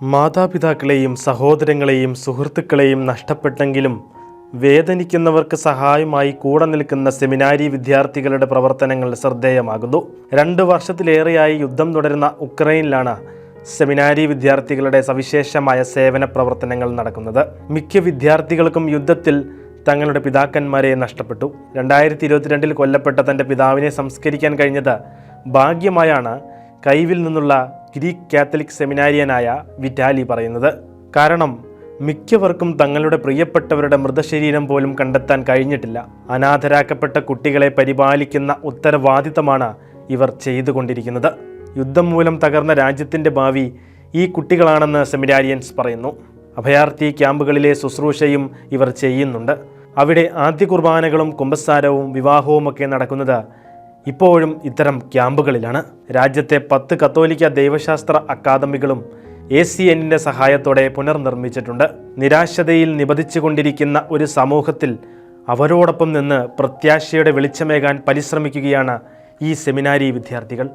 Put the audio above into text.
മാതാപിതാക്കളെയും സഹോദരങ്ങളെയും സുഹൃത്തുക്കളെയും നഷ്ടപ്പെട്ടെങ്കിലും വേദനിക്കുന്നവർക്ക് സഹായമായി കൂടെ നിൽക്കുന്ന സെമിനാരി വിദ്യാർത്ഥികളുടെ പ്രവർത്തനങ്ങൾ ശ്രദ്ധേയമാകുന്നു. 2 വർഷത്തിലേറെയായി യുദ്ധം തുടരുന്ന ഉക്രൈനിലാണ് സെമിനാരി വിദ്യാർത്ഥികളുടെ സവിശേഷമായ സേവന പ്രവർത്തനങ്ങൾ നടക്കുന്നത്. മിക്ക വിദ്യാർത്ഥികൾക്കും യുദ്ധത്തിൽ തങ്ങളുടെ പിതാക്കന്മാരെ നഷ്ടപ്പെട്ടു. 2022 കൊല്ലപ്പെട്ട തൻ്റെ പിതാവിനെ സംസ്കരിക്കാൻ കഴിഞ്ഞത് ഭാഗ്യമായാണ് കൈവിൽ നിന്നുള്ള ഗ്രീക്ക് കാത്തലിക് സെമിനാരിയനായ വിറ്റാലി പറയുന്നത്. കാരണം മിക്കവർക്കും തങ്ങളുടെ പ്രിയപ്പെട്ടവരുടെ മൃതശരീരം പോലും കണ്ടെത്താൻ കഴിഞ്ഞിട്ടില്ല. അനാഥരാക്കപ്പെട്ട കുട്ടികളെ പരിപാലിക്കുന്ന ഉത്തരവാദിത്തമാണ് ഇവർ ചെയ്തുകൊണ്ടിരിക്കുന്നത്. യുദ്ധം മൂലം തകർന്ന രാജ്യത്തിൻ്റെ ഭാവി ഈ കുട്ടികളാണെന്ന് സെമിനാരിയൻസ് പറയുന്നു. അഭയാർത്ഥി ക്യാമ്പുകളിലെ ശുശ്രൂഷയും ഇവർ ചെയ്യുന്നുണ്ട്. അവിടെ ആദ്യ കുർബാനകളും കുമ്പസാരവും വിവാഹവുമൊക്കെ നടക്കുന്നത് ഇപ്പോഴും ഇത്തരം ക്യാമ്പുകളിലാണ്. രാജ്യത്തെ 10 കത്തോലിക്ക ദൈവശാസ്ത്ര അക്കാദമികളും ACNൻ്റെ സഹായത്തോടെ പുനർനിർമ്മിച്ചിട്ടുണ്ട്. നിരാശതയിൽ നിപതിച്ചുകൊണ്ടിരിക്കുന്ന ഒരു സമൂഹത്തിൽ അവരോടൊപ്പം നിന്ന് പ്രത്യാശയുടെ വെളിച്ചമേകാൻ പരിശ്രമിക്കുകയാണ് ഈ സെമിനാരി വിദ്യാർത്ഥികൾ.